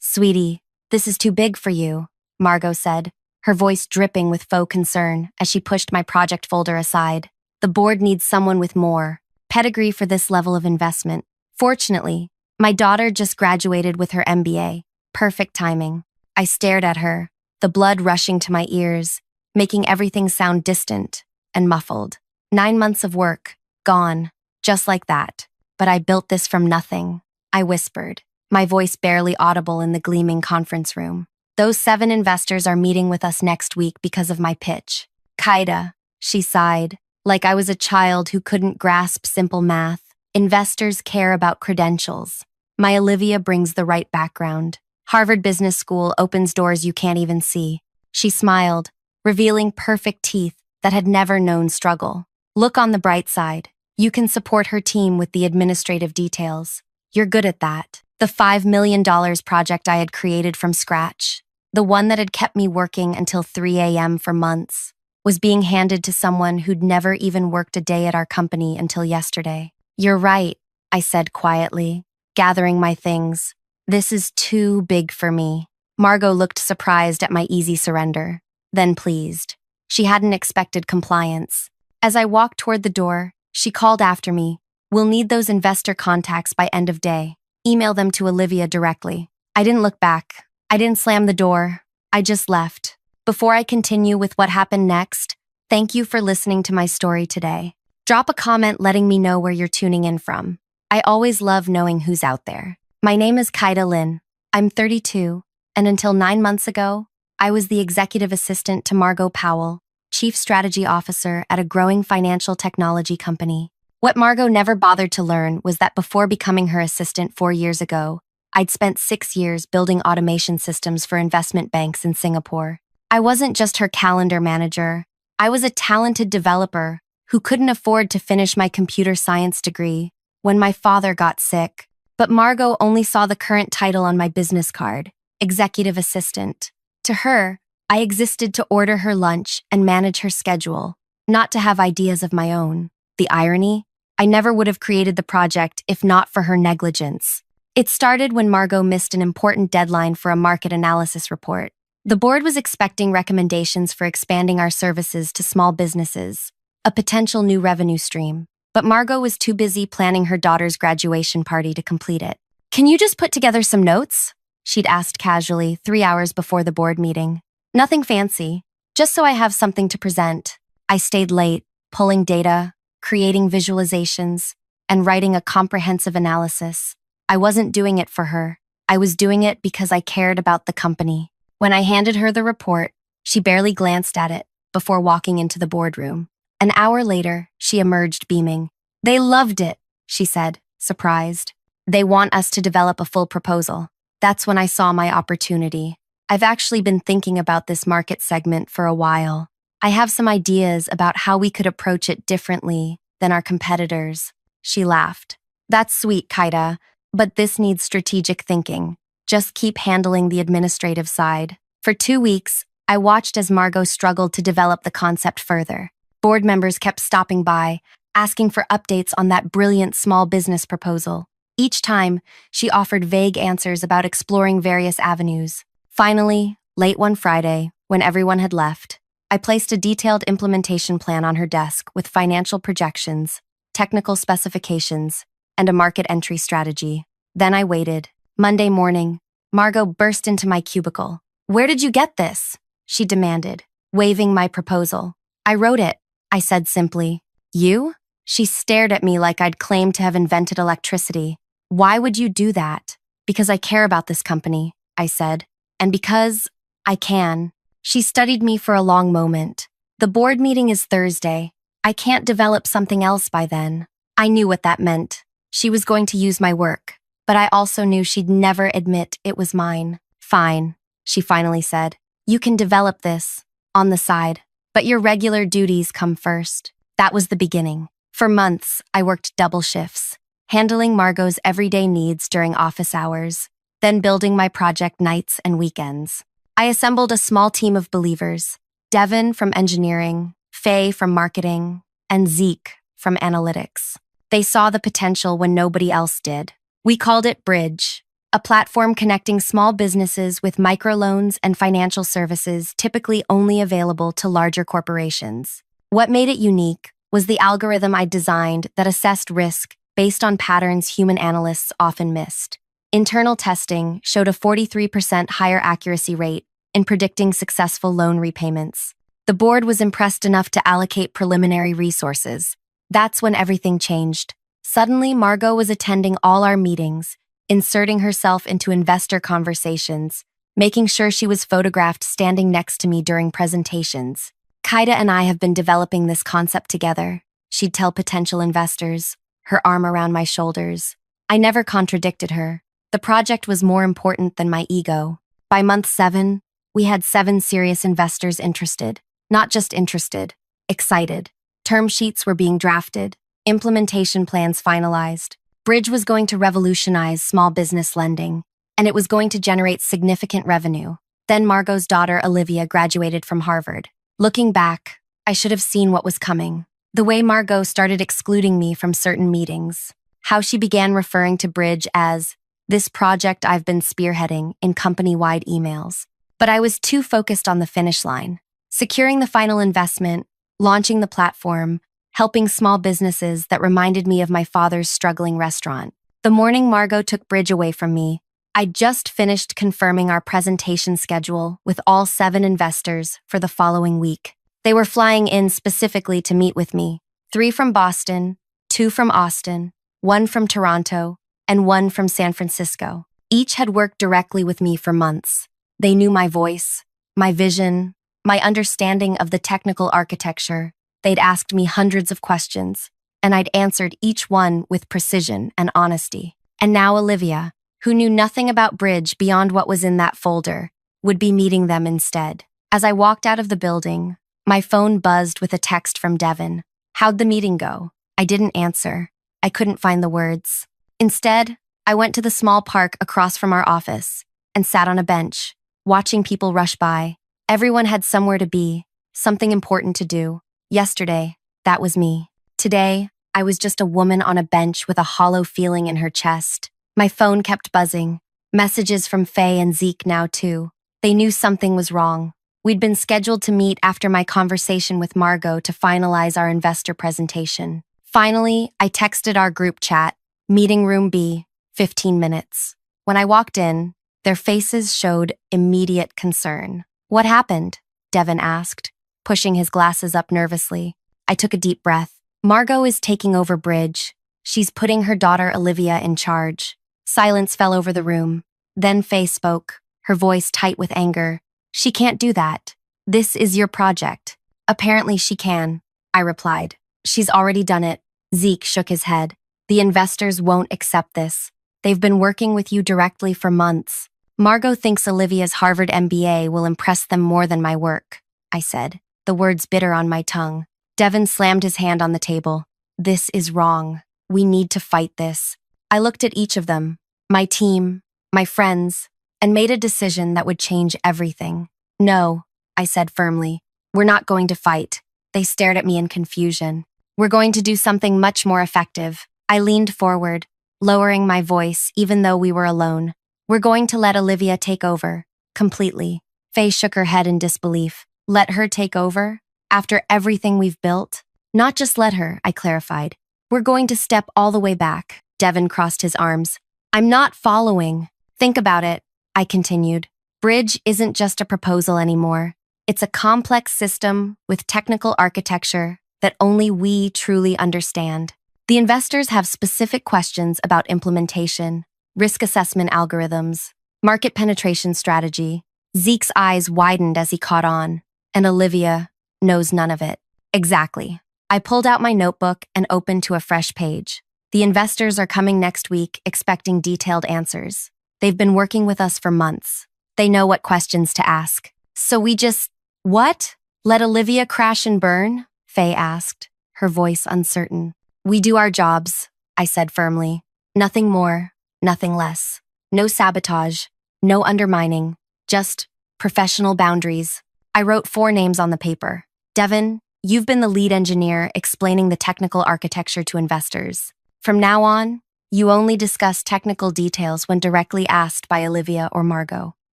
Sweetie, this is too big for you, Margot said, her voice dripping with faux concern as she pushed my project folder aside. The board needs someone with more pedigree for this level of investment. Fortunately, my daughter just graduated with her MBA. Perfect timing. I stared at her, the blood rushing to my ears, making everything sound distant and muffled. 9 months of work, gone, just like that. But I built this from nothing, I whispered, my voice barely audible in the gleaming conference room. Those 7 investors are meeting with us next week because of my pitch. Kaida, she sighed, like I was a child who couldn't grasp simple math. Investors care about credentials. My Olivia brings the right background. Harvard Business School opens doors you can't even see. She smiled, revealing perfect teeth that had never known struggle. Look on the bright side. You can support her team with the administrative details. You're good at that. The $5 million project I had created from scratch, the one that had kept me working until 3 a.m. for months, was being handed to someone who'd never even worked a day at our company until yesterday. You're right, I said quietly, gathering my things. This is too big for me. Margot looked surprised at my easy surrender, then pleased. She hadn't expected compliance. As I walked toward the door, she called after me. We'll need those investor contacts by end of day. Email them to Olivia directly. I didn't look back. I didn't slam the door. I just left. Before I continue with what happened next, thank you for listening to my story today. Drop a comment letting me know where you're tuning in from. I always love knowing who's out there. My name is Kaida Lin. I'm 32, and until 9 months ago, I was the executive assistant to Margot Powell, chief strategy officer at a growing financial technology company. What Margot never bothered to learn was that before becoming her assistant 4 years ago, I'd spent 6 years building automation systems for investment banks in Singapore. I wasn't just her calendar manager. I was a talented developer who couldn't afford to finish my computer science degree when my father got sick. But Margot only saw the current title on my business card, executive assistant. To her, I existed to order her lunch and manage her schedule, not to have ideas of my own. The irony? I never would have created the project if not for her negligence. It started when Margot missed an important deadline for a market analysis report. The board was expecting recommendations for expanding our services to small businesses, a potential new revenue stream. But Margot was too busy planning her daughter's graduation party to complete it. Can you just put together some notes? She'd asked casually 3 hours before the board meeting. Nothing fancy, just so I have something to present. I stayed late, pulling data, creating visualizations, and writing a comprehensive analysis. I wasn't doing it for her. I was doing it because I cared about the company. When I handed her the report, she barely glanced at it before walking into the boardroom. An hour later, she emerged beaming. They loved it, she said, surprised. They want us to develop a full proposal. That's when I saw my opportunity. I've actually been thinking about this market segment for a while. I have some ideas about how we could approach it differently than our competitors. She laughed. That's sweet, Kaida, but this needs strategic thinking. Just keep handling the administrative side. For 2 weeks, I watched as Margot struggled to develop the concept further. Board members kept stopping by, asking for updates on that brilliant small business proposal. Each time, she offered vague answers about exploring various avenues. Finally, late one Friday, when everyone had left, I placed a detailed implementation plan on her desk with financial projections, technical specifications, and a market entry strategy. Then I waited. Monday morning, Margot burst into my cubicle. "Where did you get this?" she demanded, waving my proposal. "I wrote it," I said simply. "You?" She stared at me like I'd claimed to have invented electricity. "Why would you do that?" "Because I care about this company," I said. "And because I can." She studied me for a long moment. "The board meeting is Thursday. I can't develop something else by then." I knew what that meant. She was going to use my work, but I also knew she'd never admit it was mine. "Fine," she finally said. "You can develop this on the side. But your regular duties come first." That was the beginning. For months, I worked double shifts, handling Margot's everyday needs during office hours, then building my project nights and weekends. I assembled a small team of believers, Devin from engineering, Faye from marketing, and Zeke from analytics. They saw the potential when nobody else did. We called it Bridge. a platform connecting small businesses with microloans and financial services typically only available to larger corporations. What made it unique was the algorithm I designed that assessed risk based on patterns human analysts often missed. Internal testing showed a 43% higher accuracy rate in predicting successful loan repayments. The board was impressed enough to allocate preliminary resources. That's when everything changed. Suddenly, Margot was attending all our meetings, inserting herself into investor conversations, making sure she was photographed standing next to me during presentations. Kaida and I have been developing this concept together, she'd tell potential investors, her arm around my shoulders. I never contradicted her. The project was more important than my ego. By month 7, we had 7 serious investors interested. Not just interested, excited. Term sheets were being drafted, implementation plans finalized. Bridge was going to revolutionize small business lending, and it was going to generate significant revenue. Then Margot's daughter, Olivia, graduated from Harvard. Looking back, I should have seen what was coming. The way Margot started excluding me from certain meetings. How she began referring to Bridge as this project I've been spearheading in company-wide emails. But I was too focused on the finish line. Securing the final investment, launching the platform, helping small businesses that reminded me of my father's struggling restaurant. The morning Margot took Bridge away from me, I'd just finished confirming our presentation schedule with all 7 investors for the following week. They were flying in specifically to meet with me. 3 from Boston, 2 from Austin, 1 from Toronto, and 1 from San Francisco. Each had worked directly with me for months. They knew my voice, my vision, my understanding of the technical architecture. They'd asked me hundreds of questions, and I'd answered each one with precision and honesty. And now Olivia, who knew nothing about Bridge beyond what was in that folder, would be meeting them instead. As I walked out of the building, my phone buzzed with a text from Devin. How'd the meeting go? I didn't answer. I couldn't find the words. Instead, I went to the small park across from our office and sat on a bench, watching people rush by. Everyone had somewhere to be, something important to do. Yesterday, that was me. Today, I was just a woman on a bench with a hollow feeling in her chest. My phone kept buzzing. Messages from Faye and Zeke now too. They knew something was wrong. We'd been scheduled to meet after my conversation with Margot to finalize our investor presentation. Finally, I texted our group chat, meeting room B, 15 minutes. When I walked in, their faces showed immediate concern. What happened? Devin asked, pushing his glasses up nervously. I took a deep breath. Margot is taking over Bridge. She's putting her daughter Olivia in charge. Silence fell over the room. Then Faye spoke, her voice tight with anger. She can't do that. This is your project. Apparently she can, I replied. She's already done it. Zeke shook his head. The investors won't accept this. They've been working with you directly for months. Margot thinks Olivia's Harvard MBA will impress them more than my work, I said, the words bitter on my tongue. Devin slammed his hand on the table. This is wrong. We need to fight this. I looked at each of them, my team, my friends, and made a decision that would change everything. No, I said firmly. We're not going to fight. They stared at me in confusion. We're going to do something much more effective. I leaned forward, lowering my voice even though we were alone. We're going to let Olivia take over, completely. Faye shook her head in disbelief. Let her take over? After everything we've built? Not just let her, I clarified. We're going to step all the way back. Devin crossed his arms. I'm not following. Think about it, I continued. Bridge isn't just a proposal anymore. It's a complex system with technical architecture that only we truly understand. The investors have specific questions about implementation, risk assessment algorithms, market penetration strategy. Zeke's eyes widened as he caught on, and Olivia knows none of it. Exactly. I pulled out my notebook and opened to a fresh page. The investors are coming next week expecting detailed answers. They've been working with us for months. They know what questions to ask. So we just… What? Let Olivia crash and burn? Faye asked, her voice uncertain. We do our jobs, I said firmly. Nothing more, nothing less. No sabotage, no undermining, just professional boundaries. I wrote 4 names on the paper. Devin, you've been the lead engineer explaining the technical architecture to investors. From now on, You only discuss technical details when directly asked by Olivia or Margot.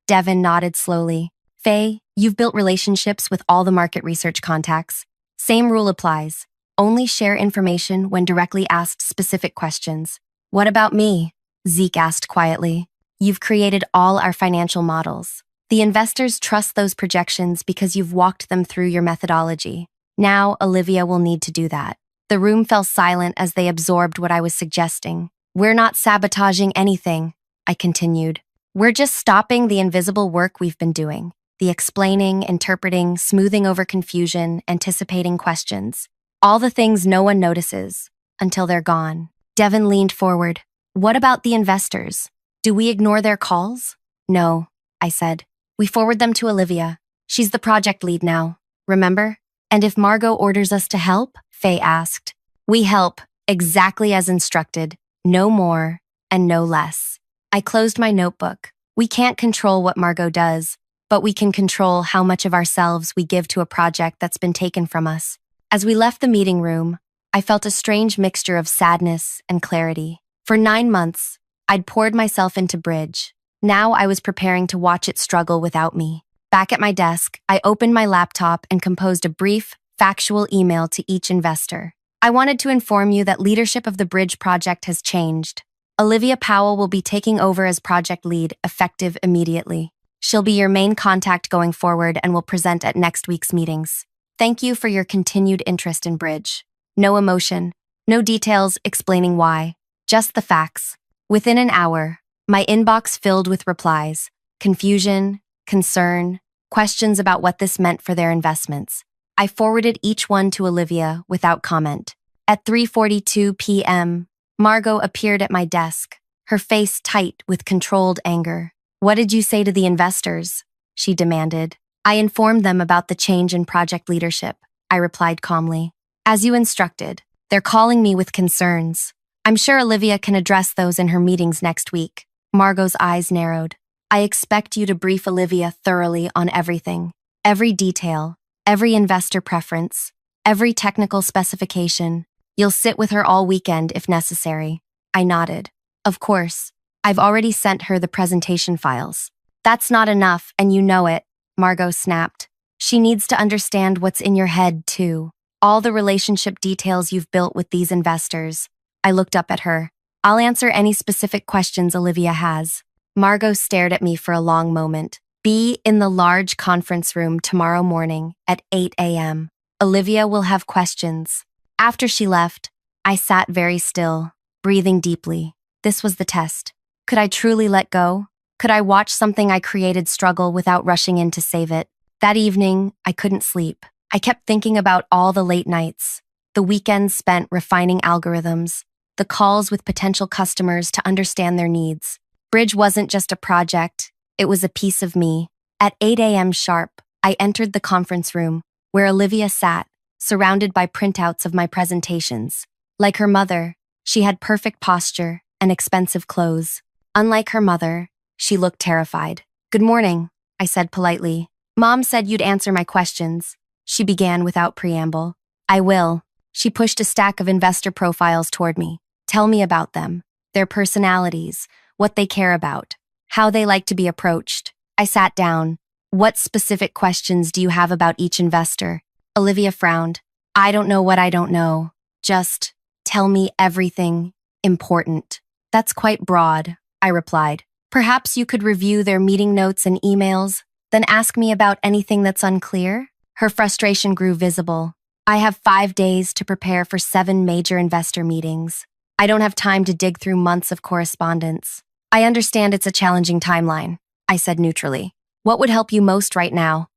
Devin nodded slowly. Faye, you've built relationships with all the market research contacts. Same rule applies. Only share information when directly asked specific questions. What about me? Zeke asked quietly. You've created all our financial models. The investors trust those projections because you've walked them through your methodology. Now, Olivia will need to do that. The room fell silent as they absorbed what I was suggesting. We're not sabotaging anything, I continued. We're just stopping the invisible work we've been doing. The explaining, interpreting, smoothing over confusion, anticipating questions. All the things no one notices until they're gone. Devin leaned forward. What about the investors? Do we ignore their calls? No, I said. We forward them to Olivia. She's the project lead now, remember? And if Margot orders us to help? Faye asked. We help, exactly as instructed. No more and no less. I closed my notebook. We can't control what Margot does, but we can control how much of ourselves we give to a project that's been taken from us. As we left the meeting room, I felt a strange mixture of sadness and clarity. For 9 months, I'd poured myself into Bridge. Now I was preparing to watch it struggle without me. Back at my desk, I opened my laptop and composed a brief, factual email to each investor. I wanted to inform you that leadership of the Bridge project has changed. Olivia Powell will be taking over as project lead, effective immediately. She'll be your main contact going forward and will present at next week's meetings. Thank you for your continued interest in Bridge. No emotion, no details explaining why, just the facts. Within an hour, my inbox filled with replies, confusion, concern, questions about what this meant for their investments. I forwarded each one to Olivia without comment. At 3:42 p.m., Margot appeared at my desk, her face tight with controlled anger. What did you say to the investors? She demanded. I informed them about the change in project leadership, I replied calmly. As you instructed, they're calling me with concerns. I'm sure Olivia can address those in her meetings next week. Margot's eyes narrowed. I expect you to brief Olivia thoroughly on everything. Every detail, every investor preference, every technical specification. You'll sit with her all weekend if necessary. I nodded. Of course. I've already sent her the presentation files. That's not enough, and you know it, Margot snapped. She needs to understand what's in your head, too. All the relationship details you've built with these investors. I looked up at her. I'll answer any specific questions Olivia has. Margot stared at me for a long moment. Be in the large conference room tomorrow morning at 8 a.m. Olivia will have questions. After she left, I sat very still, breathing deeply. This was the test. Could I truly let go? Could I watch something I created struggle without rushing in to save it? That evening, I couldn't sleep. I kept thinking about all the late nights, the weekends spent refining algorithms, the calls with potential customers to understand their needs. Bridge wasn't just a project, it was a piece of me. At 8 a.m. sharp, I entered the conference room, where Olivia sat, surrounded by printouts of my presentations. Like her mother, she had perfect posture and expensive clothes. Unlike her mother, she looked terrified. Good morning, I said politely. Mom said you'd answer my questions. She began without preamble. I will. She pushed a stack of investor profiles toward me. Tell me about them, their personalities, what they care about, how they like to be approached. I sat down. What specific questions do you have about each investor? Olivia frowned. I don't know what I don't know. Just tell me everything important. That's quite broad, I replied. Perhaps you could review their meeting notes and emails, then ask me about anything that's unclear? Her frustration grew visible. I have 5 days to prepare for 7 major investor meetings. I don't have time to dig through months of correspondence. I understand it's a challenging timeline, I said neutrally. What would help you most right now?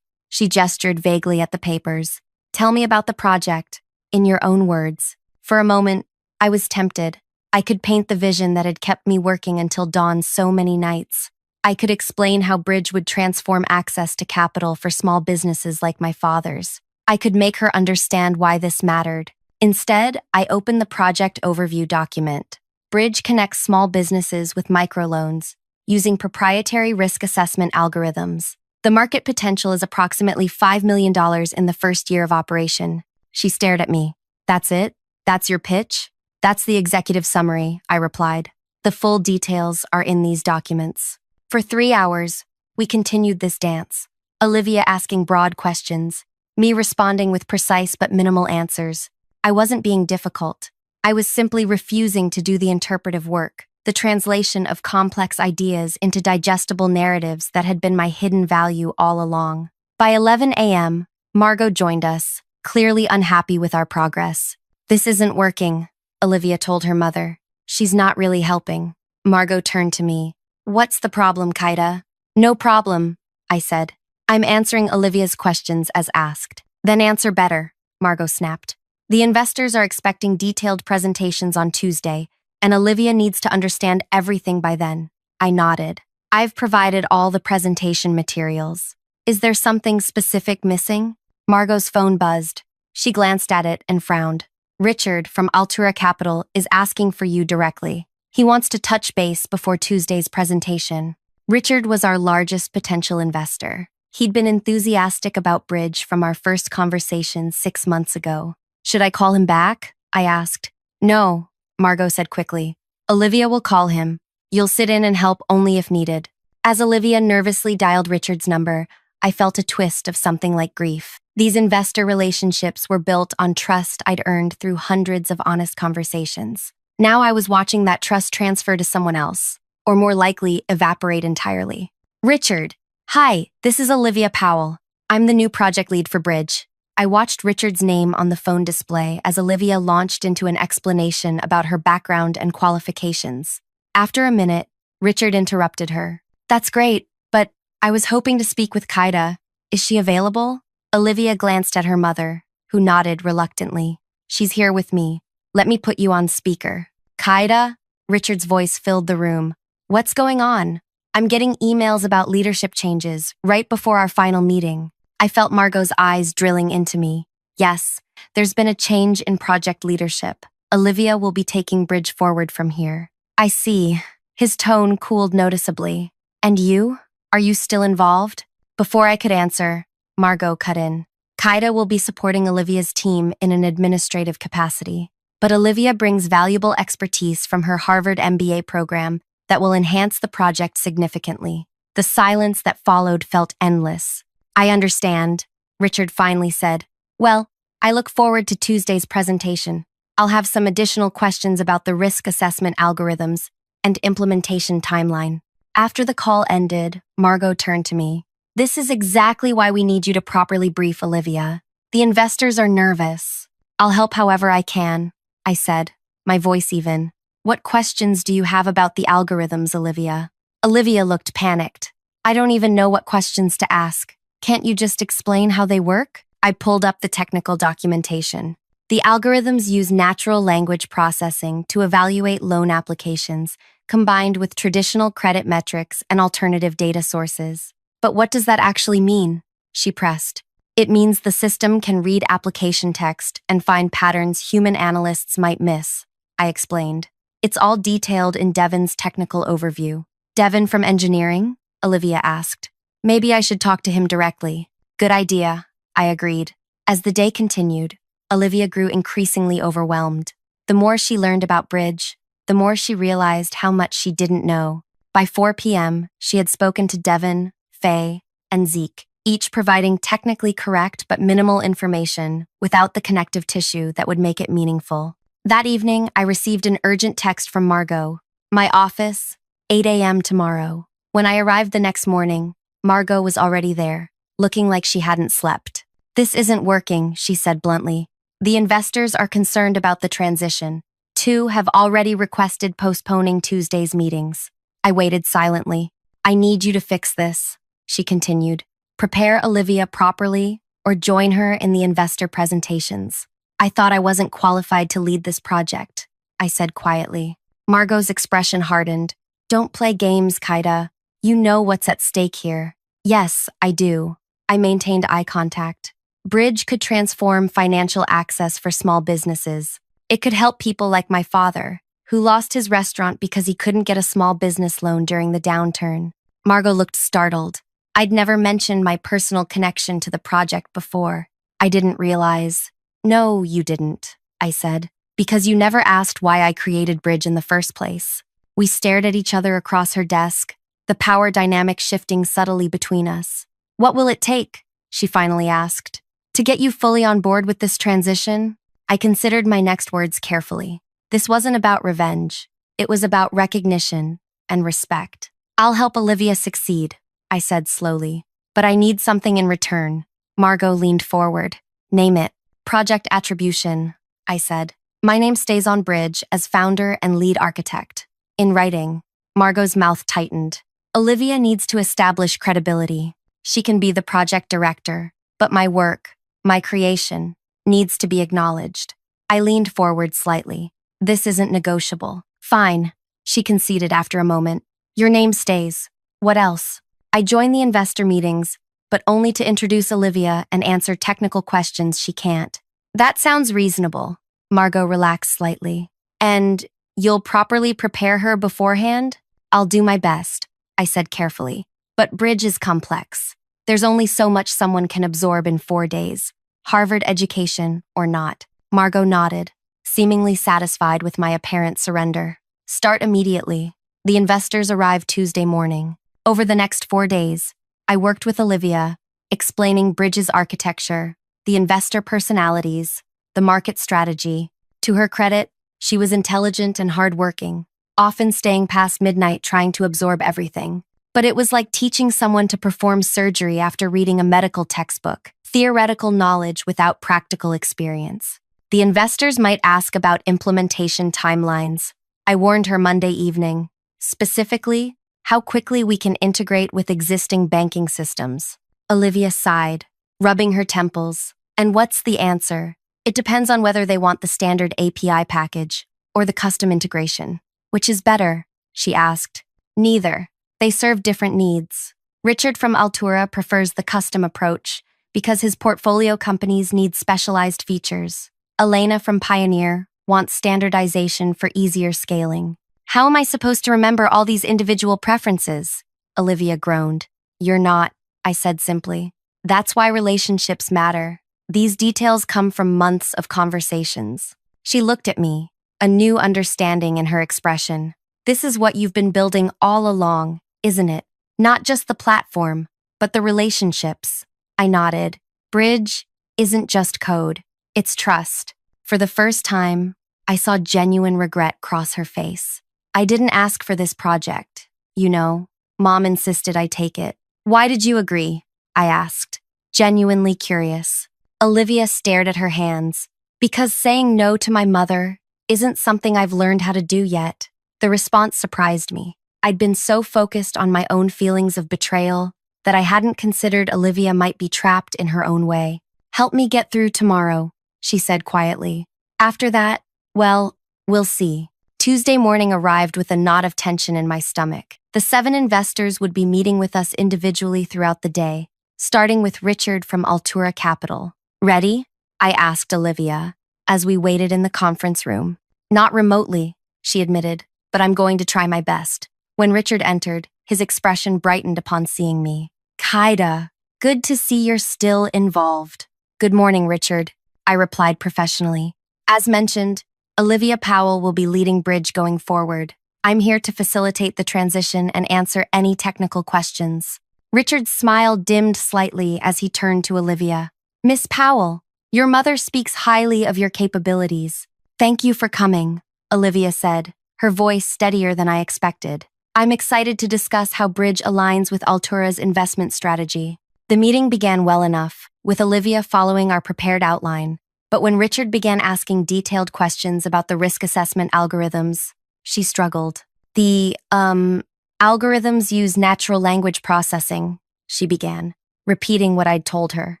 She gestured vaguely at the papers. Tell me about the project, in your own words. For a moment, I was tempted. I could paint the vision that had kept me working until dawn so many nights. I could explain how Bridge would transform access to capital for small businesses like my father's. I could make her understand why this mattered. Instead, I opened the project overview document. Bridge connects small businesses with microloans using proprietary risk assessment algorithms. The market potential is approximately $5 million in the first year of operation. She stared at me. That's it? That's your pitch? That's the executive summary, I replied. The full details are in these documents. For 3 hours, we continued this dance. Olivia asking broad questions, me responding with precise but minimal answers. I wasn't being difficult. I was simply refusing to do the interpretive work, the translation of complex ideas into digestible narratives that had been my hidden value all along. By 11 a.m., Margot joined us, clearly unhappy with our progress. This isn't working, Olivia told her mother. She's not really helping. Margot turned to me. What's the problem, Kaida? No problem, I said. I'm answering Olivia's questions as asked. Then answer better, Margot snapped. The investors are expecting detailed presentations on Tuesday, and Olivia needs to understand everything by then. I nodded. I've provided all the presentation materials. Is there something specific missing? Margot's phone buzzed. She glanced at it and frowned. Richard from Altura Capital is asking for you directly. He wants to touch base before Tuesday's presentation. Richard was our largest potential investor. He'd been enthusiastic about Bridge from our first conversation 6 months ago. Should I call him back? I asked. No, Margot said quickly. Olivia will call him. You'll sit in and help only if needed. As Olivia nervously dialed Richard's number, I felt a twist of something like grief. These investor relationships were built on trust I'd earned through hundreds of honest conversations. Now I was watching that trust transfer to someone else, or more likely, evaporate entirely. Richard, hi, this is Olivia Powell. I'm the new project lead for Bridge. I watched Richard's name on the phone display as Olivia launched into an explanation about her background and qualifications. After a minute, Richard interrupted her. That's great, but I was hoping to speak with Kaida. Is she available? Olivia glanced at her mother, who nodded reluctantly. She's here with me. Let me put you on speaker. Kaida? Richard's voice filled the room. What's going on? I'm getting emails about leadership changes right before our final meeting. I felt Margot's eyes drilling into me. Yes, there's been a change in project leadership. Olivia will be taking Bridge forward from here. I see. His tone cooled noticeably. And you? Are you still involved? Before I could answer, Margot cut in. Kaida will be supporting Olivia's team in an administrative capacity, but Olivia brings valuable expertise from her Harvard MBA program that will enhance the project significantly. The silence that followed felt endless. I understand, Richard finally said. Well, I look forward to Tuesday's presentation. I'll have some additional questions about the risk assessment algorithms and implementation timeline. After the call ended, Margot turned to me. This is exactly why we need you to properly brief Olivia. The investors are nervous. I'll help however I can, I said, my voice even. What questions do you have about the algorithms, Olivia? Olivia looked panicked. I don't even know what questions to ask. Can't you just explain how they work? I pulled up the technical documentation. The algorithms use natural language processing to evaluate loan applications, combined with traditional credit metrics and alternative data sources. But what does that actually mean? She pressed. It means the system can read application text and find patterns human analysts might miss, I explained. It's all detailed in Devon's technical overview. Devon from engineering? Olivia asked. Maybe I should talk to him directly. Good idea, I agreed. As the day continued, Olivia grew increasingly overwhelmed. The more she learned about Bridge, the more she realized how much she didn't know. By 4 p.m., she had spoken to Devon, Faye, and Zeke, each providing technically correct but minimal information without the connective tissue that would make it meaningful. That evening, I received an urgent text from Margot. My office, 8 a.m. tomorrow. When I arrived the next morning, Margot was already there, looking like she hadn't slept. This isn't working, she said bluntly. The investors are concerned about the transition. 2 have already requested postponing Tuesday's meetings. I waited silently. I need you to fix this, she continued. Prepare Olivia properly or join her in the investor presentations. I thought I wasn't qualified to lead this project, I said quietly. Margot's expression hardened. Don't play games, Kaida. You know what's at stake here. Yes, I do. I maintained eye contact. Bridge could transform financial access for small businesses. It could help people like my father, who lost his restaurant because he couldn't get a small business loan during the downturn. Margot looked startled. I'd never mentioned my personal connection to the project before. I didn't realize. No, you didn't, I said. Because you never asked why I created Bridge in the first place. We stared at each other across her desk, the power dynamic shifting subtly between us. What will it take? She finally asked. To get you fully on board with this transition? I considered my next words carefully. This wasn't about revenge. It was about recognition and respect. I'll help Olivia succeed, I said slowly. But I need something in return. Margot leaned forward. Name it. Project attribution, I said. My name stays on Bridge as founder and lead architect. In writing, Margot's mouth tightened. Olivia needs to establish credibility. She can be the project director, but my work, my creation, needs to be acknowledged. I leaned forward slightly. This isn't negotiable. Fine, she conceded after a moment. Your name stays. What else? I join the investor meetings, but only to introduce Olivia and answer technical questions she can't. That sounds reasonable. Margot relaxed slightly. And you'll properly prepare her beforehand? I'll do my best, I said carefully. But Bridge is complex. There's only so much someone can absorb in 4 days. Harvard education or not. Margot nodded, seemingly satisfied with my apparent surrender. Start immediately. The investors arrived Tuesday morning. Over the next 4 days, I worked with Olivia, explaining Bridge's architecture, the investor personalities, the market strategy. To her credit, she was intelligent and hardworking, often staying past midnight trying to absorb everything. But it was like teaching someone to perform surgery after reading a medical textbook, theoretical knowledge without practical experience. The investors might ask about implementation timelines. I warned her Monday evening, specifically, how quickly we can integrate with existing banking systems. Olivia sighed, rubbing her temples. And what's the answer? It depends on whether they want the standard API package or the custom integration. Which is better? She asked. Neither. They serve different needs. Richard from Altura prefers the custom approach because his portfolio companies need specialized features. Elena from Pioneer wants standardization for easier scaling. How am I supposed to remember all these individual preferences? Olivia groaned. You're not, I said simply. That's why relationships matter. These details come from months of conversations. She looked at me, a new understanding in her expression. This is what you've been building all along, isn't it? Not just the platform, but the relationships. I nodded. Bridge isn't just code. It's trust. For the first time, I saw genuine regret cross her face. I didn't ask for this project. You know, Mom insisted I take it. Why did you agree? I asked, genuinely curious. Olivia stared at her hands. Because saying no to my mother isn't something I've learned how to do yet. The response surprised me. I'd been so focused on my own feelings of betrayal that I hadn't considered Olivia might be trapped in her own way. Help me get through tomorrow, she said quietly. After that, well, we'll see. Tuesday morning arrived with a knot of tension in my stomach. The 7 investors would be meeting with us individually throughout the day, starting with Richard from Altura Capital. Ready? I asked Olivia, as we waited in the conference room. Not remotely, she admitted, but I'm going to try my best. When Richard entered, his expression brightened upon seeing me. Kaida, good to see you're still involved. Good morning, Richard, I replied professionally. As mentioned, Olivia Powell will be leading Bridge going forward. I'm here to facilitate the transition and answer any technical questions. Richard's smile dimmed slightly as he turned to Olivia. Miss Powell, your mother speaks highly of your capabilities. Thank you for coming, Olivia said, her voice steadier than I expected. I'm excited to discuss how Bridge aligns with Altura's investment strategy. The meeting began well enough, with Olivia following our prepared outline. But when Richard began asking detailed questions about the risk assessment algorithms, she struggled. The, algorithms use natural language processing, she began, repeating what I'd told her.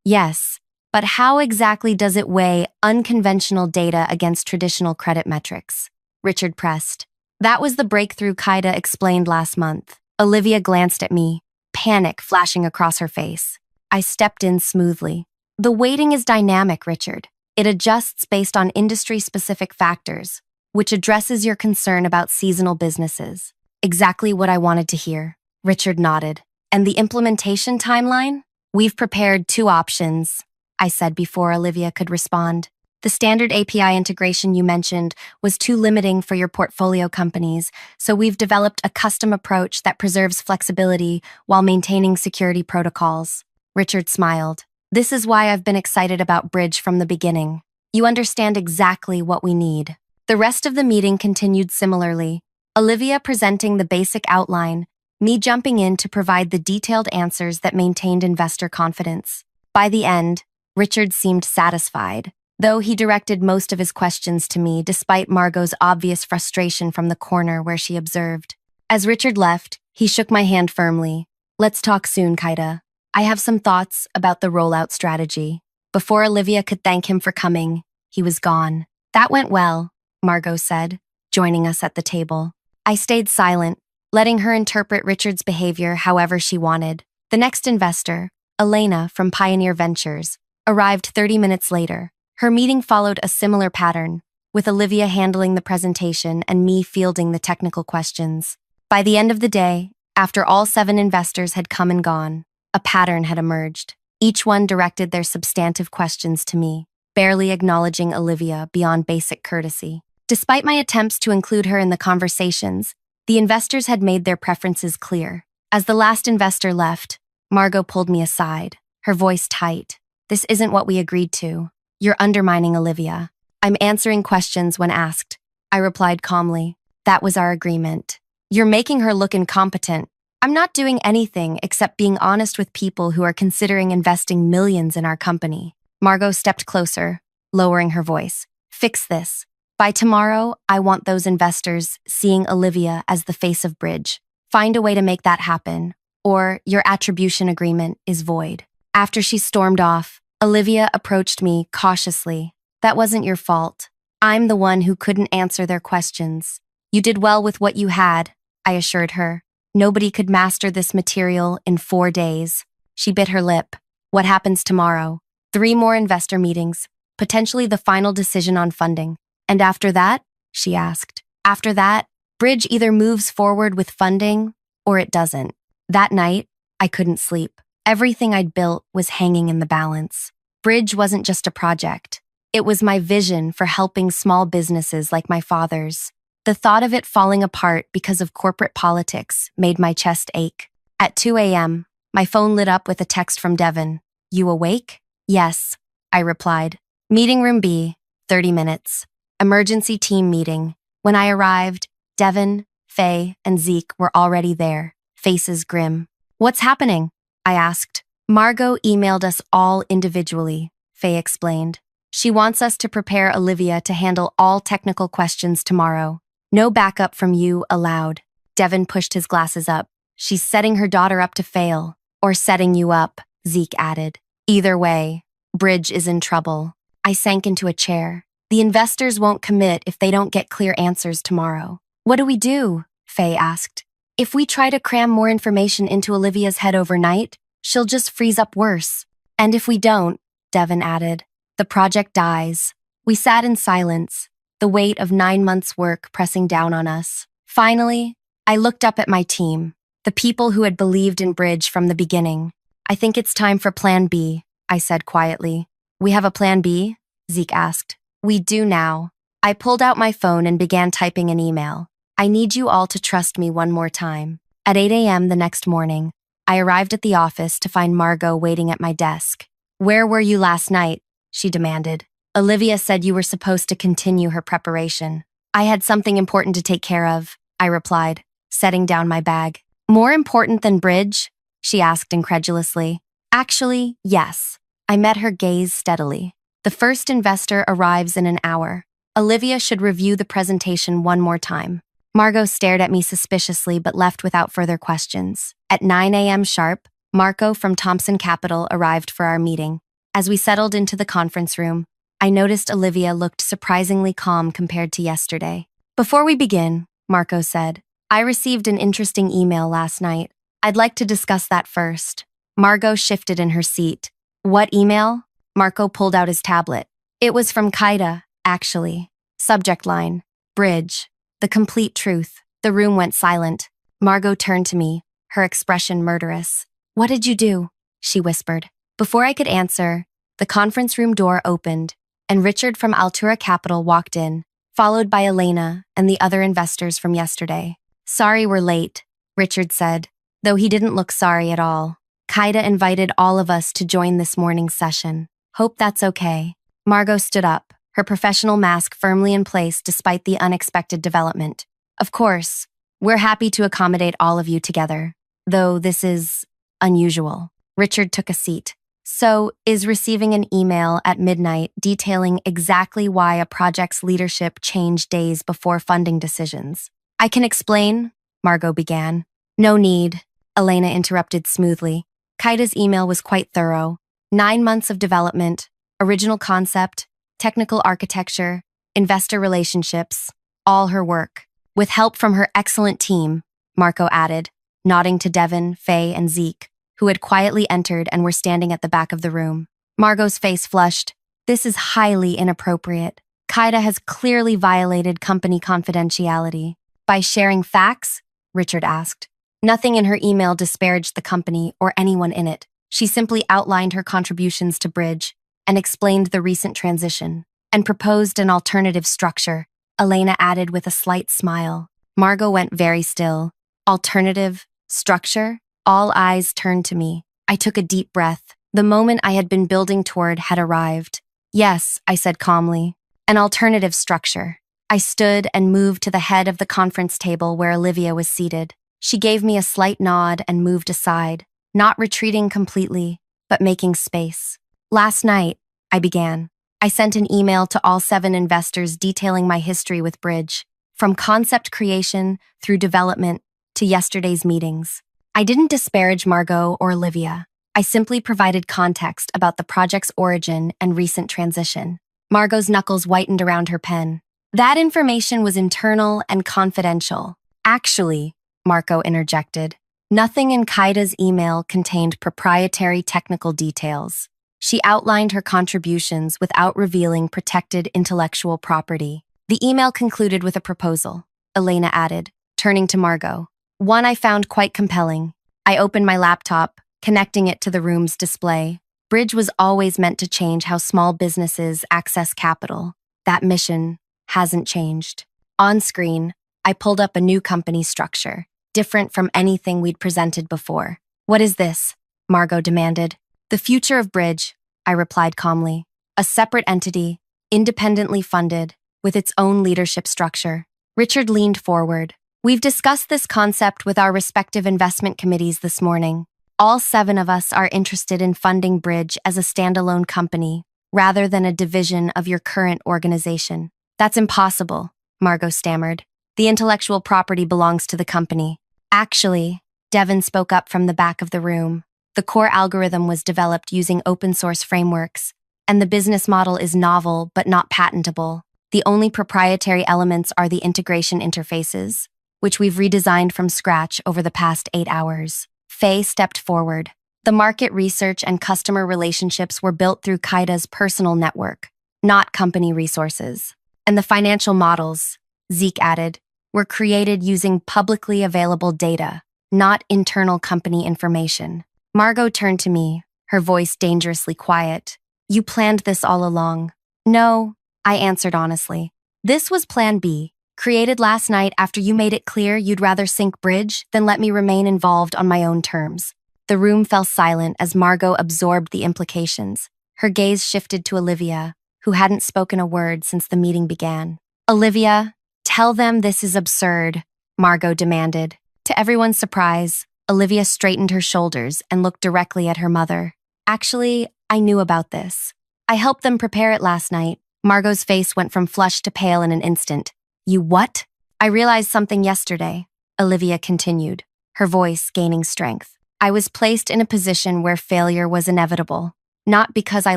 Yes, but how exactly does it weigh unconventional data against traditional credit metrics? Richard pressed. That was the breakthrough Kaida explained last month. Olivia glanced at me, panic flashing across her face. I stepped in smoothly. The weighting is dynamic, Richard. It adjusts based on industry-specific factors, which addresses your concern about seasonal businesses. Exactly what I wanted to hear. Richard nodded. And the implementation timeline? We've prepared 2 options, I said before Olivia could respond. The standard API integration you mentioned was too limiting for your portfolio companies, so we've developed a custom approach that preserves flexibility while maintaining security protocols. Richard smiled. This is why I've been excited about Bridge from the beginning. You understand exactly what we need. The rest of the meeting continued similarly. Olivia presenting the basic outline, me jumping in to provide the detailed answers that maintained investor confidence. By the end, Richard seemed satisfied, though he directed most of his questions to me despite Margot's obvious frustration from the corner where she observed. As Richard left, he shook my hand firmly. Let's talk soon, Kaida. I have some thoughts about the rollout strategy. Before Olivia could thank him for coming, he was gone. That went well, Margot said, joining us at the table. I stayed silent, letting her interpret Richard's behavior however she wanted. The next investor, Elena from Pioneer Ventures, arrived 30 minutes later. Her meeting followed a similar pattern, with Olivia handling the presentation and me fielding the technical questions. By the end of the day, after all 7 investors had come and gone, a pattern had emerged. Each one directed their substantive questions to me, barely acknowledging Olivia beyond basic courtesy. Despite my attempts to include her in the conversations, the investors had made their preferences clear. As the last investor left, Margot pulled me aside, her voice tight. This isn't what we agreed to. You're undermining Olivia. I'm answering questions when asked. I replied calmly. That was our agreement. You're making her look incompetent. I'm not doing anything except being honest with people who are considering investing millions in our company. Margot stepped closer, lowering her voice. Fix this. By tomorrow, I want those investors seeing Olivia as the face of Bridge. Find a way to make that happen, or your attribution agreement is void. After she stormed off, Olivia approached me cautiously. That wasn't your fault. I'm the one who couldn't answer their questions. You did well with what you had, I assured her. Nobody could master this material in 4 days. She bit her lip. What happens tomorrow? 3 more investor meetings, potentially the final decision on funding. And after that? She asked. After that, Bridge either moves forward with funding or it doesn't. That night, I couldn't sleep. Everything I'd built was hanging in the balance. Bridge wasn't just a project. It was my vision for helping small businesses like my father's. The thought of it falling apart because of corporate politics made my chest ache. At 2 a.m., my phone lit up with a text from Devin. You awake? Yes, I replied. Meeting room B, 30 minutes. Emergency team meeting. When I arrived, Devin, Faye, and Zeke were already there, faces grim. What's happening? I asked. Margot emailed us all individually, Faye explained. She wants us to prepare Olivia to handle all technical questions tomorrow. No backup from you allowed. Devin pushed his glasses up. She's setting her daughter up to fail. Or setting you up, Zeke added. Either way, Bridge is in trouble. I sank into a chair. The investors won't commit if they don't get clear answers tomorrow. What do we do? Faye asked. If we try to cram more information into Olivia's head overnight, she'll just freeze up worse. And if we don't, Devin added, the project dies. We sat in silence, the weight of 9 months' work pressing down on us. Finally, I looked up at my team, the people who had believed in Bridge from the beginning. I think it's time for Plan B, I said quietly. We have a Plan B? Zeke asked. We do now. I pulled out my phone and began typing an email. I need you all to trust me one more time. At 8 a.m. the next morning, I arrived at the office to find Margot waiting at my desk. Where were you last night? She demanded. Olivia said you were supposed to continue her preparation. I had something important to take care of, I replied, setting down my bag. More important than Bridge? She asked incredulously. Actually, yes. I met her gaze steadily. The first investor arrives in an hour. Olivia should review the presentation one more time. Margot stared at me suspiciously but left without further questions. At 9 a.m. sharp, Marco from Thompson Capital arrived for our meeting. As we settled into the conference room, I noticed Olivia looked surprisingly calm compared to yesterday. Before we begin, Marco said, I received an interesting email last night. I'd like to discuss that first. Margot shifted in her seat. What email? Marco pulled out his tablet. It was from Kaida, actually. Subject line, Bridge. The complete truth. The room went silent. Margot turned to me, her expression murderous. What did you do? She whispered. Before I could answer, the conference room door opened, and Richard from Altura Capital walked in, followed by Elena and the other investors from yesterday. "Sorry we're late," Richard said, though he didn't look sorry at all. "Kaida invited all of us to join this morning's session. Hope that's okay." Margot stood up, her professional mask firmly in place despite the unexpected development. "Of course, we're happy to accommodate all of you together, though this is unusual." Richard took a seat. "So, is receiving an email at midnight detailing exactly why a project's leadership changed days before funding decisions?" "I can explain," Margot began. "No need," Elena interrupted smoothly. Kaida's email was quite thorough. 9 months of development, original concept, technical architecture, investor relationships, all her work. "With help from her excellent team," Marco added, nodding to Devin, Faye, and Zeke, who had quietly entered and were standing at the back of the room. Margot's face flushed. "This is highly inappropriate. Kaida has clearly violated company confidentiality." "By sharing facts?" Richard asked. Nothing in her email disparaged the company or anyone in it. She simply outlined her contributions to Bridge and explained the recent transition, and proposed an alternative structure, Elena added with a slight smile. Margot went very still. Alternative structure? All eyes turned to me. I took a deep breath. The moment I had been building toward had arrived. "Yes," I said calmly. "An alternative structure." I stood and moved to the head of the conference table where Olivia was seated. She gave me a slight nod and moved aside, not retreating completely, but making space. "Last night," I began, "I sent an email to all 7 investors detailing my history with Bridge, from concept creation through development to yesterday's meetings. I didn't disparage Margot or Olivia. I simply provided context about the project's origin and recent transition." Margot's knuckles whitened around her pen. "That information was internal and confidential." "Actually," Marco interjected, "nothing in Kaida's email contained proprietary technical details. She outlined her contributions without revealing protected intellectual property." "The email concluded with a proposal," Elena added, turning to Margot. "One I found quite compelling." I opened my laptop, connecting it to the room's display. Bridge was always meant to change how small businesses access capital. That mission hasn't changed. On screen, I pulled up a new company structure, different from anything we'd presented before. "What is this?" Margot demanded. "The future of Bridge," I replied calmly. "A separate entity, independently funded, with its own leadership structure." Richard leaned forward. "We've discussed this concept with our respective investment committees this morning. All 7 of us are interested in funding Bridge as a standalone company, rather than a division of your current organization." "That's impossible," Margot stammered. "The intellectual property belongs to the company." "Actually," Devin spoke up from the back of the room, "the core algorithm was developed using open-source frameworks, and the business model is novel but not patentable. The only proprietary elements are the integration interfaces, which we've redesigned from scratch over the past 8 hours. Faye stepped forward. "The market research and customer relationships were built through Kaida's personal network, not company resources. And the financial models," Zeke added, "were created using publicly available data, not internal company information." Margot turned to me, her voice dangerously quiet. "You planned this all along." "No," I answered honestly. "This was Plan B, created last night after you made it clear you'd rather sink Bridge than let me remain involved on my own terms." The room fell silent as Margot absorbed the implications. Her gaze shifted to Olivia, who hadn't spoken a word since the meeting began. "Olivia, tell them this is absurd," Margot demanded. To everyone's surprise, Olivia straightened her shoulders and looked directly at her mother. "Actually, I knew about this. I helped them prepare it last night." Margot's face went from flushed to pale in an instant. "You what?" "I realized something yesterday," Olivia continued, her voice gaining strength. "I was placed in a position where failure was inevitable, not because I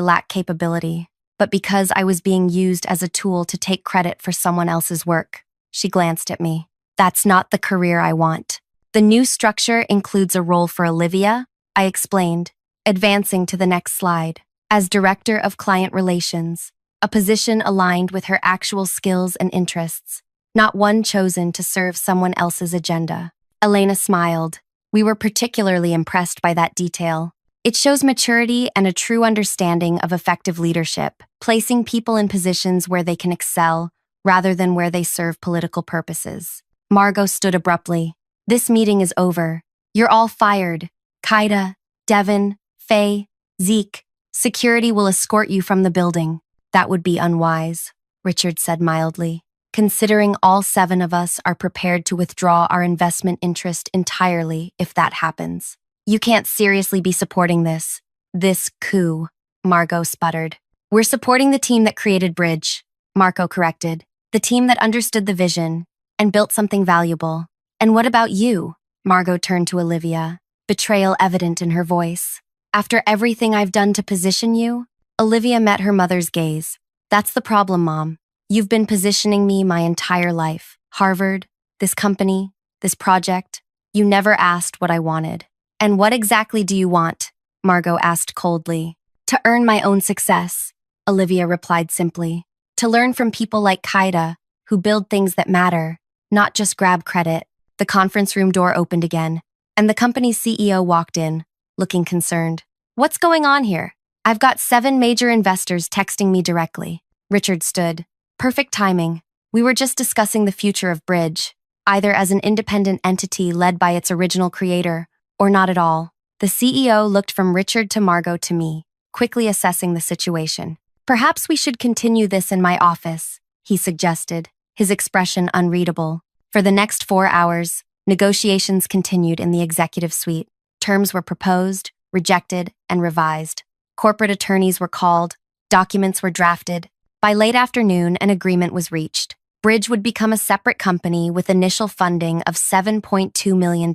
lacked capability, but because I was being used as a tool to take credit for someone else's work." She glanced at me. "That's not the career I want." "The new structure includes a role for Olivia," I explained, advancing to the next slide. "As Director of Client Relations, a position aligned with her actual skills and interests, not one chosen to serve someone else's agenda." Elena smiled. "We were particularly impressed by that detail." It shows maturity and a true understanding of effective leadership, placing people in positions where they can excel rather than where they serve political purposes. Margot stood abruptly. This meeting is over. You're all fired. Kaida, Devin, Faye, Zeke. Security will escort you from the building. That would be unwise, Richard said mildly, considering all 7 of us are prepared to withdraw our investment interest entirely if that happens. You can't seriously be supporting this coup, Margot sputtered. We're supporting the team that created Bridge, Marco corrected, the team that understood the vision and built something valuable. And what about you? Margot turned to Olivia, betrayal evident in her voice. After everything I've done to position you? Olivia met her mother's gaze. That's the problem, Mom. You've been positioning me my entire life. Harvard, this company, this project. You never asked what I wanted. And what exactly do you want? Margot asked coldly. To earn my own success, Olivia replied simply. To learn from people like Kaida, who build things that matter, not just grab credit. The conference room door opened again, and the company's CEO walked in, looking concerned. What's going on here? I've got 7 major investors texting me directly. Richard stood. Perfect timing. We were just discussing the future of Bridge, either as an independent entity led by its original creator, or not at all. The CEO looked from Richard to Margot to me, quickly assessing the situation. Perhaps we should continue this in my office, he suggested, his expression unreadable. For the next 4 hours, negotiations continued in the executive suite. Terms were proposed, rejected, and revised. Corporate attorneys were called, documents were drafted. By late afternoon, an agreement was reached. Bridge would become a separate company with initial funding of $7.2 million,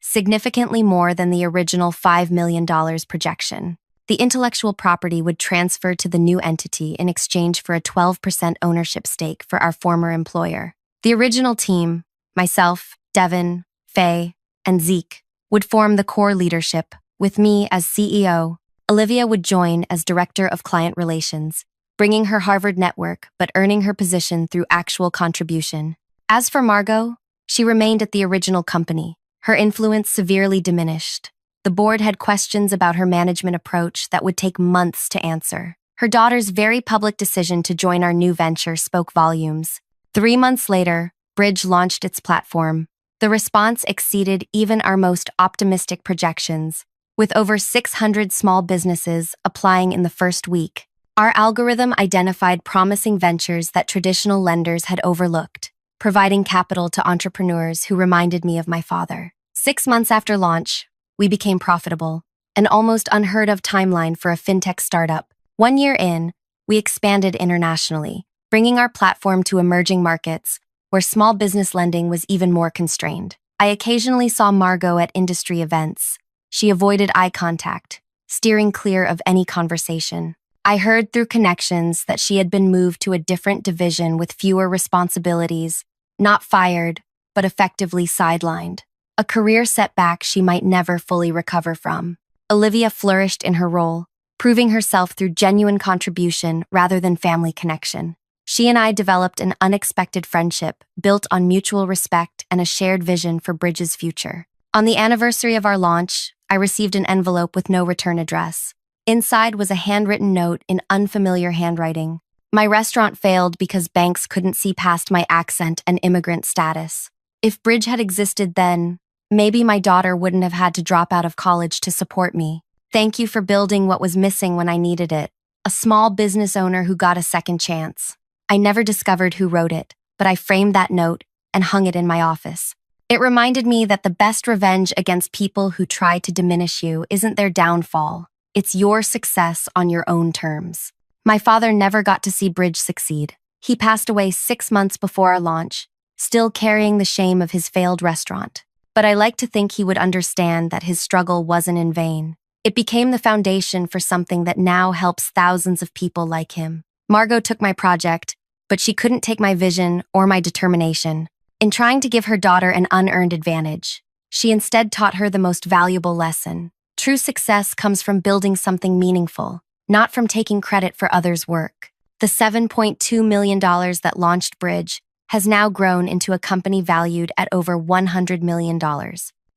significantly more than the original $5 million projection. The intellectual property would transfer to the new entity in exchange for a 12% ownership stake for our former employer. The original team, myself, Devin, Faye, and Zeke, would form the core leadership, with me as CEO. Olivia would join as Director of Client Relations, bringing her Harvard network but earning her position through actual contribution. As for Margot, she remained at the original company, her influence severely diminished. The board had questions about her management approach that would take months to answer. Her daughter's very public decision to join our new venture spoke volumes. 3 months later, Bridge launched its platform. The response exceeded even our most optimistic projections, with over 600 small businesses applying in the first week. Our algorithm identified promising ventures that traditional lenders had overlooked, providing capital to entrepreneurs who reminded me of my father. 6 months after launch, we became profitable, an almost unheard-of timeline for a fintech startup. 1 year in, we expanded internationally, bringing our platform to emerging markets where small business lending was even more constrained. I occasionally saw Margot at industry events. She avoided eye contact, steering clear of any conversation. I heard through connections that she had been moved to a different division with fewer responsibilities, not fired, but effectively sidelined. A career setback she might never fully recover from. Olivia flourished in her role, proving herself through genuine contribution rather than family connection. She and I developed an unexpected friendship built on mutual respect and a shared vision for Bridge's future. On the anniversary of our launch, I received an envelope with no return address. Inside was a handwritten note in unfamiliar handwriting. My restaurant failed because banks couldn't see past my accent and immigrant status. If Bridge had existed then, maybe my daughter wouldn't have had to drop out of college to support me. Thank you for building what was missing when I needed it. A small business owner who got a second chance. I never discovered who wrote it, but I framed that note and hung it in my office. It reminded me that the best revenge against people who try to diminish you isn't their downfall. It's your success on your own terms. My father never got to see Bridge succeed. He passed away 6 months before our launch, still carrying the shame of his failed restaurant. But I like to think he would understand that his struggle wasn't in vain. It became the foundation for something that now helps thousands of people like him. Margot took my project, but she couldn't take my vision or my determination. In trying to give her daughter an unearned advantage, she instead taught her the most valuable lesson. True success comes from building something meaningful, not from taking credit for others' work. The $7.2 million that launched Bridge has now grown into a company valued at over $100 million.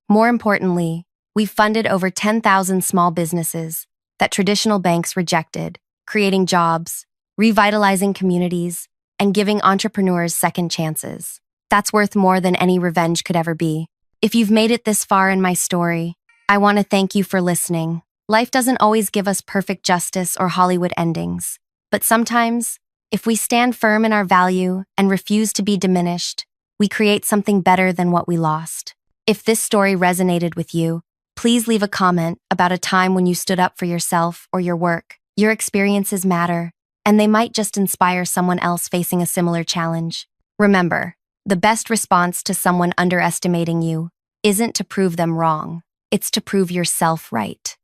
More importantly, We've funded over 10,000 small businesses that traditional banks rejected, creating jobs, revitalizing communities, and giving entrepreneurs second chances. That's worth more than any revenge could ever be. If you've made it this far in my story, I want to thank you for listening. Life doesn't always give us perfect justice or Hollywood endings, but sometimes, if we stand firm in our value and refuse to be diminished, we create something better than what we lost. If this story resonated with you, please leave a comment about a time when you stood up for yourself or your work. Your experiences matter, and they might just inspire someone else facing a similar challenge. Remember, the best response to someone underestimating you isn't to prove them wrong, it's to prove yourself right.